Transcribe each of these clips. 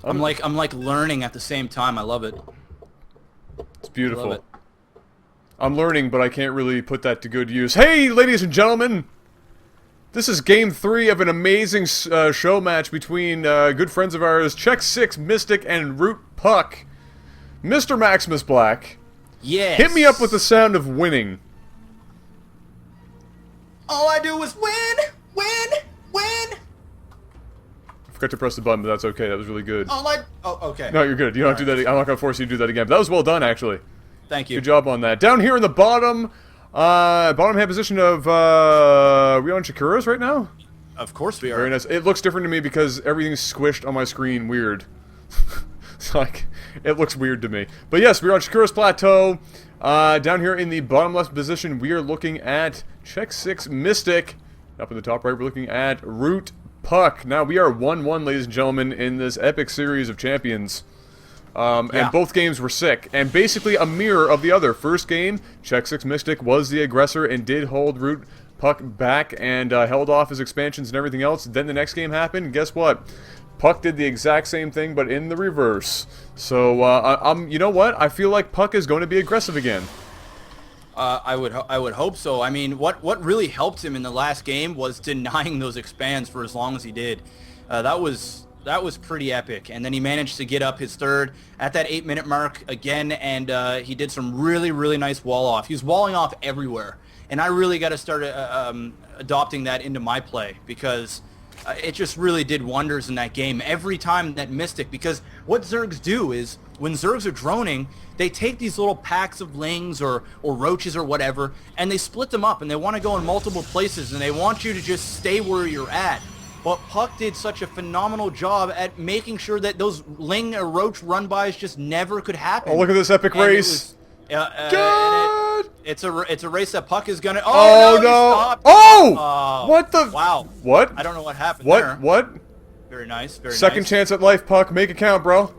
I'm like learning at the same time. I love it. It's beautiful. I love it. I'm learning, but I can't really put that to good use. Hey, ladies and gentlemen! This is Game 3 of an amazing show match between good friends of ours, xSixMystik and ROOTPUck. Mr. MaximusBlack, Yes. hit me up with the sound of winning. All I do is win, win, win. I forgot to press the button, but that's okay. That was really good. Oh, okay. No, you're good. You don't have to do that. I'm not going to force you to do that again. But that was well done, actually. Thank you. Good job on that. Down here in the bottom hand position of, we on Shakura's right now? Of course we are. Very nice. It looks different to me because everything's squished on my screen weird. It's like, it looks weird to me. But yes, we're on Shakura's Plateau. Down here in the bottom left position, we are looking at xSixMystik. Up in the top right, we're looking at ROOTPUck. Now, we are 1-1, ladies and gentlemen, in this epic series of champions. And both games were sick, and basically a mirror of the other. First game, xSixMystik was the aggressor and did hold ROOTPUck back and held off his expansions and everything else. Then the next game happened, and guess what? Puck did the exact same thing, but in the reverse. So, you know what? I feel like Puck is going to be aggressive again. I would hope so. I mean, what really helped him in the last game was denying those expands for as long as he did. That was pretty epic. And then he managed to get up his third at that 8-minute mark again, and he did some really, really nice wall off. He was walling off everywhere, and I really got to start adopting that into my play because it just really did wonders in that game every time that Mystik, because what Zergs do is when Zergs are droning, they take these little packs of lings or roaches or whatever, and they split them up, and they want to go in multiple places, and they want you to just stay where you're at. But Puck did such a phenomenal job at making sure that those ling or roach run-bys just never could happen. Oh, look at this epic race. It's a race that Puck is gonna. Oh, no! Oh! What the? Wow! What? I don't know what happened there. What? Very nice. Very Second nice. chance at life, Puck. Make it count, bro.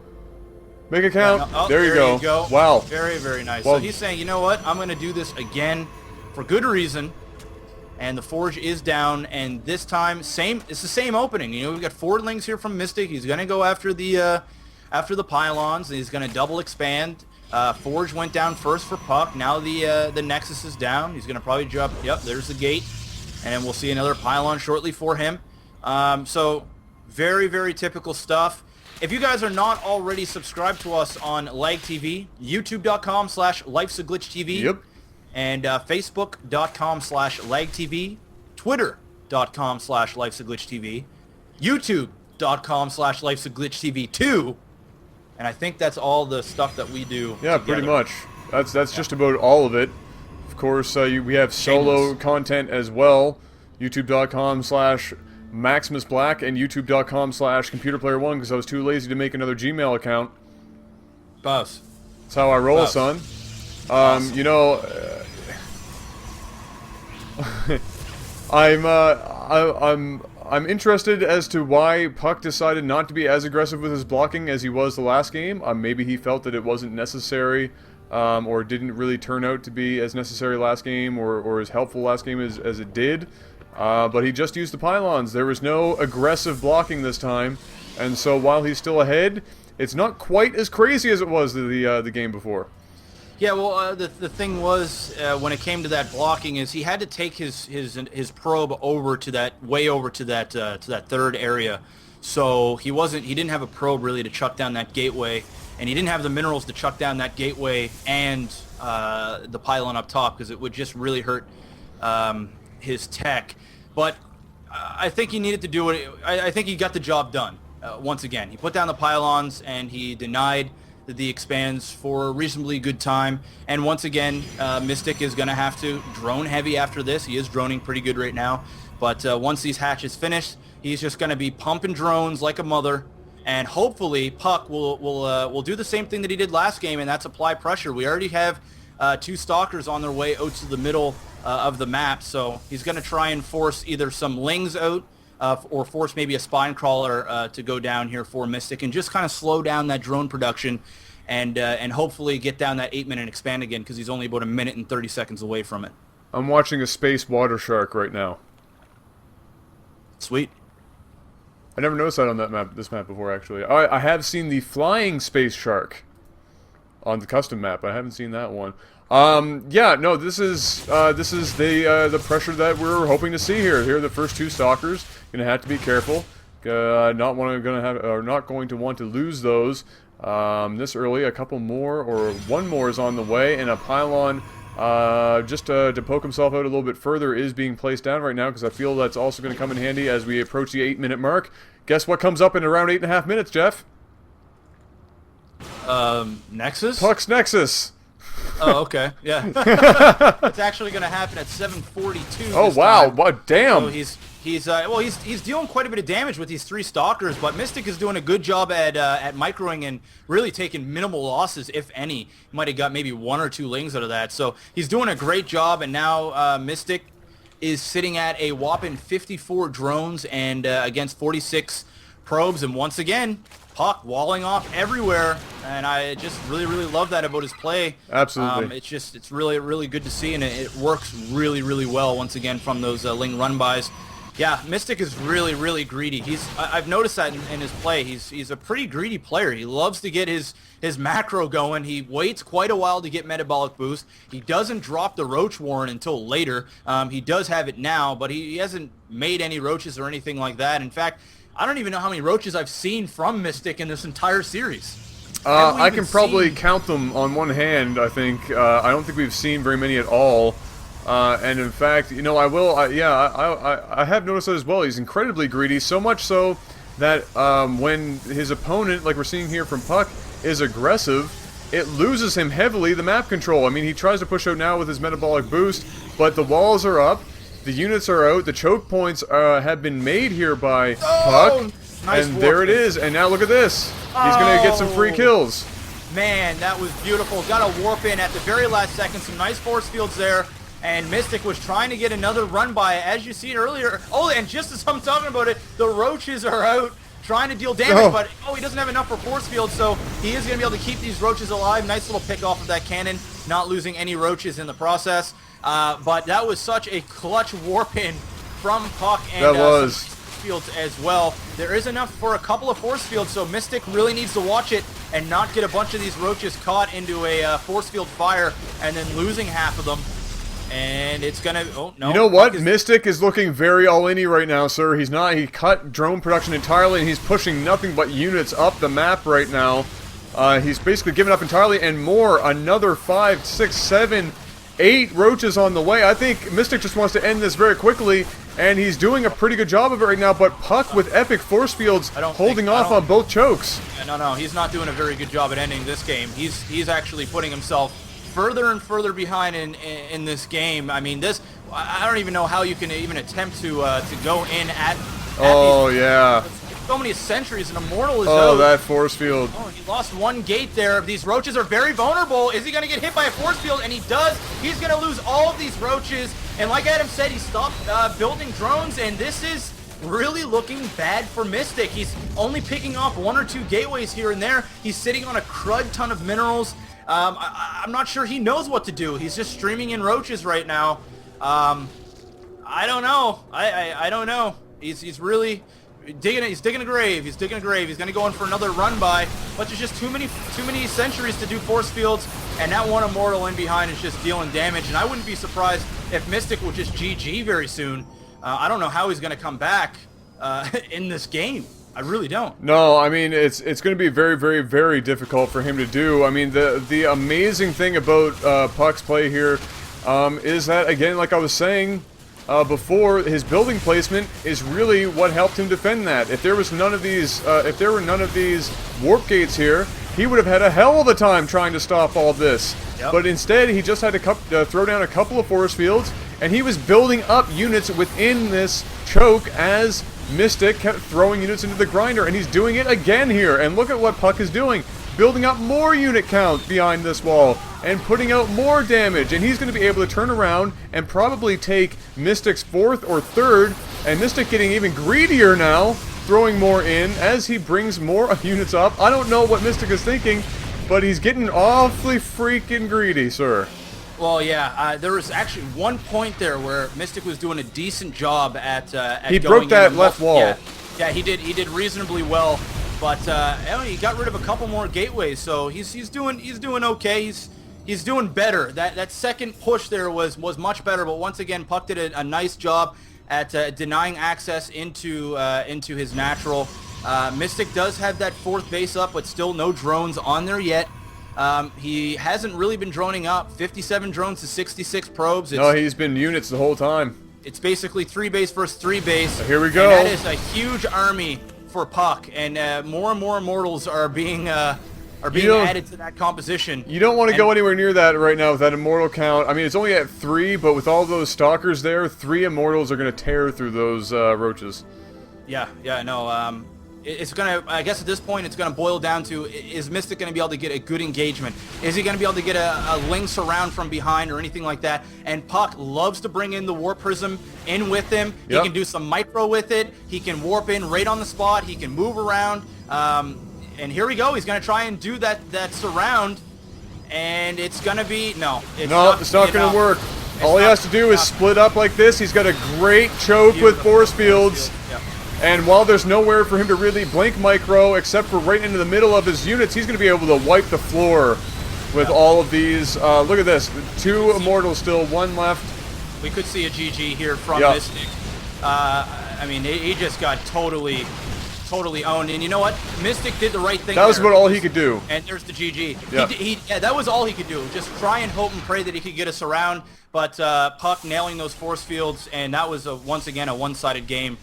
Make it count. No, there you go. Wow. Very, very nice. Well, so he's saying, you know what? I'm gonna do this again, for good reason. And the Forge is down, and this time, it's the same opening. You know, we've got 4 lings here from Mystik. He's gonna go after the pylons, and he's gonna double expand. Forge went down first for Puck. Now the Nexus is down. He's gonna probably drop. Yep, there's the gate, and then we'll see another pylon shortly for him. So very, very typical stuff. If you guys are not already subscribed to us on LAGTV, YouTube.com/LifeSAGlitchTV. Yep. And Facebook.com/LAGTV, Twitter.com/LifeSAGlitchTV, YouTube.com/LifeSAGlitchTV2, and I think that's all the stuff that we do. Yeah, together. pretty much. That's just about all of it. Of course, we have solo content as well. YouTube.com/MaximusBlack and YouTube.com/ComputerPlayer1 because I was too lazy to make another Gmail account. Boss. That's how I roll, son. Awesome. You know, I'm interested as to why Puck decided not to be as aggressive with his blocking as he was the last game. Maybe he felt that it wasn't necessary, or didn't really turn out to be as necessary last game, or as helpful last game as it did. But he just used the pylons. There was no aggressive blocking this time, and so while he's still ahead, it's not quite as crazy as it was the game before. Yeah, well, the thing was, when it came to that blocking, is he had to take his probe over to that third area, so he didn't have a probe really to chuck down that gateway, and he didn't have the minerals to chuck down that gateway and the pylon up top because it would just really hurt his tech. But I think he needed to do it. I think he got the job done. Once again, he put down the pylons and he denied the expands for a reasonably good time. And once again, Mystik is going to have to drone heavy after this. He is droning pretty good right now. But once these hatches finish, he's just going to be pumping drones like a mother. And hopefully Puck will do the same thing that he did last game, and that's apply pressure. We already have 2 stalkers on their way out to the middle of the map. So he's going to try and force either some lings out or force maybe a spine crawler to go down here for Mystik and just kind of slow down that drone production and hopefully get down that 8-minute expand again because he's only about 1 minute and 30 seconds away from it. I'm watching a space water shark right now. Sweet. I never noticed that on that map, this map before, actually. I have seen the flying space shark on the custom map. I haven't seen that one. Yeah, no, this is the pressure that we're hoping to see here. Here are the first two stalkers. Gonna have to be careful. Not going to want to lose those this early. A couple more, or one more, is on the way, and a pylon just to poke himself out a little bit further is being placed down right now, because I feel that's also going to come in handy as we approach the 8-minute mark. Guess what comes up in around 8.5 minutes, Jeff? Nexus? Puck's Nexus. Oh, okay, yeah. It's actually going to happen at 7:42. Oh wow! What? Damn. So he's dealing quite a bit of damage with these 3 stalkers, but Mystik is doing a good job at microing and really taking minimal losses, if any. He might have got maybe 1 or 2 lings out of that. So he's doing a great job, and now Mystik is sitting at a whopping 54 drones and against 46 probes, and once again, Puck walling off everywhere, and I just really love that about his play. Absolutely. It's really good to see, and it works really well once again from those ling run-bys. Yeah, Mystik is really greedy. I've noticed that in his play. He's a pretty greedy player. He loves to get his macro going. He waits quite a while to get metabolic boost. He doesn't drop the roach warren until later. He does have it now, but he hasn't made any roaches or anything like that. In fact, I don't even know how many roaches I've seen from Mystik in this entire series. I can probably count them on one hand, I think. I don't think we've seen very many at all. And in fact, you know, I have noticed that as well. He's incredibly greedy, so much so that when his opponent, like we're seeing here from Puck, is aggressive, it loses him heavily the map control. I mean, he tries to push out now with his metabolic boost, but the walls are up. The units are out. The choke points have been made here by Puck. Nice and there it is. And now look at this. He's going to get some free kills. Man, that was beautiful. Got a warp in at the very last second. Some nice force fields there. And Mystik was trying to get another run by, as you seen earlier. Oh, and just as I'm talking about it, the roaches are out trying to deal damage, but he doesn't have enough for force field, so he is going to be able to keep these roaches alive. Nice little pick off of that cannon, not losing any roaches in the process. But that was such a clutch warp in from Puck, and that was some fields as well. There is enough for a couple of force fields, so Mystik really needs to watch it and not get a bunch of these roaches caught into a force field fire and then losing half of them. And it's gonna, oh no. You know what? Mystik is looking very all-in-y right now, sir. He's not, he cut drone production entirely, and he's pushing nothing but units up the map right now. He's basically given up entirely, and more, another 5, 6, 7, 8 roaches on the way. I think Mystik just wants to end this very quickly, and he's doing a pretty good job of it right now, but Puck with epic force fields holding off on both chokes. No, he's not doing a very good job at ending this game. He's actually putting himself further and further behind in this game. I mean, this, I don't even know how you can even attempt to go in at oh, these, yeah. So many sentries, and Immortal is oh, out. that force field. Oh, he lost one gate there. These roaches are very vulnerable. Is he going to get hit by a force field? And he does. He's going to lose all of these roaches. And like Adam said, he stopped building drones, and this is really looking bad for Mystik. He's only picking off 1 or 2 gateways here and there. He's sitting on a crud ton of minerals. I'm not sure he knows what to do. He's just streaming in roaches right now. I don't know. I don't know. He's really digging. He's digging a grave. He's digging a grave. He's gonna go in for another run by, but there's just too many sentries to do force fields, and that one Immortal in behind is just dealing damage. And I wouldn't be surprised if Mystik will just GG very soon. I don't know how he's gonna come back in this game. I really don't. No, I mean, it's going to be very difficult for him to do. I mean, the amazing thing about Puck's play here is that, again, like I was saying before, his building placement is really what helped him defend that. If there was none of these, warp gates here, he would have had a hell of a time trying to stop all this. Yep. But instead, he just had to throw down a couple of force fields, and he was building up units within this choke as Mystik kept throwing units into the grinder, and he's doing it again here. And look at what Puck is doing. Building up more unit count behind this wall and putting out more damage. And he's going to be able to turn around and probably take Mystik's 4th or 3rd. And Mystik getting even greedier now, throwing more in as he brings more units up. I don't know what Mystik is thinking, but he's getting awfully freaking greedy, sir. Well, yeah, there was actually one point there where Mystik was doing a decent job at he going broke that in left wall. Yeah, Yeah, he did reasonably well, but he got rid of a couple more gateways, so he's doing okay. He's doing better. That second push there was much better, but once again, Puck did a nice job at denying access into his natural. Mystik does have that fourth base up, but still no drones on there yet. He hasn't really been droning up. 57 drones to 66 probes. No, he's been units the whole time. It's basically 3 base versus 3 base. Here we go. And that is a huge army for Puck, and more and more immortals are being added to that composition. You don't want to go anywhere near that right now with that immortal count. I mean, it's only at 3, but with all those stalkers there, 3 immortals are going to tear through those roaches. Yeah, no. It's gonna. I guess at this point, it's gonna boil down to: is Mystik gonna be able to get a good engagement? Is he gonna be able to get a lynx around from behind or anything like that? And Puck loves to bring in the warp prism in with him. He can do some micro with it. He can warp in right on the spot. He can move around. And here we go. He's gonna try and do that surround, and it's gonna be it's not gonna work. All he has to do is split up like this. He's got a great choke with force fields. And while there's nowhere for him to really blink micro, except for right into the middle of his units, he's going to be able to wipe the floor with all of these. Look at this. 2 immortals still, 1 left. We could see a GG here from Mystik. I mean, he just got totally owned. And you know what? Mystik did the right thing. That was about all he could do. And there's the GG. Yeah, that was all he could do. Just try and hope and pray that he could get us around. But Puck nailing those force fields, and that was, once again, a one-sided game.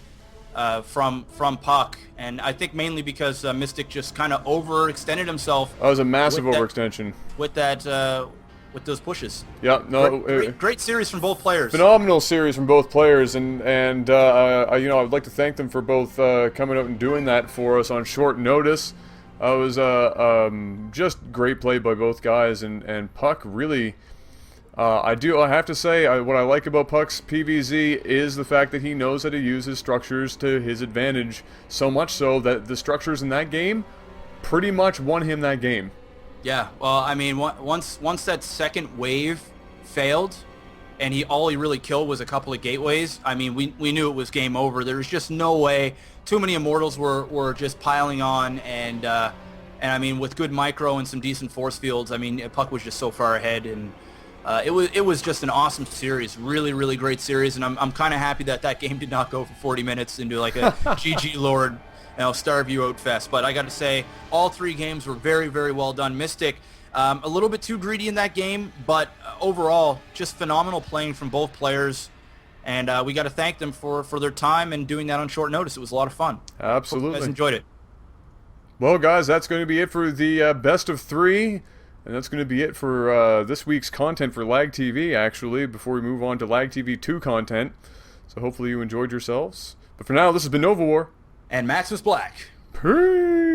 From Puck, and I think mainly because Mystik just kind of overextended himself. That was a massive overextension with those pushes. Yeah, no, great series from both players. Phenomenal series from both players, and I'd like to thank them for both coming out and doing that for us on short notice. It was just great play by both guys, and Puck really. I have to say, what I like about Puck's PVZ is the fact that he knows how to use his structures to his advantage, so much so that the structures in that game pretty much won him that game. Yeah, well, I mean, once that second wave failed, and all he really killed was a couple of gateways, I mean, we knew it was game over. There was just no way. Too many immortals were just piling on, and I mean, with good micro and some decent force fields, I mean, Puck was just so far ahead, and it was just an awesome series, really great series, and I'm kind of happy that game did not go for 40 minutes into like a GG Lord, Starview Outfest. But I got to say, all 3 games were very well done. Mystik, a little bit too greedy in that game, but overall, just phenomenal playing from both players, and we got to thank them for their time and doing that on short notice. It was a lot of fun. Absolutely, hope you guys enjoyed it. Well, guys, that's going to be it for the best of 3. And that's going to be it for this week's content for LAGTV, actually, before we move on to LAGTV 2 content. So hopefully you enjoyed yourselves. But for now, this has been Novawar. And MaximusBlack. Peace!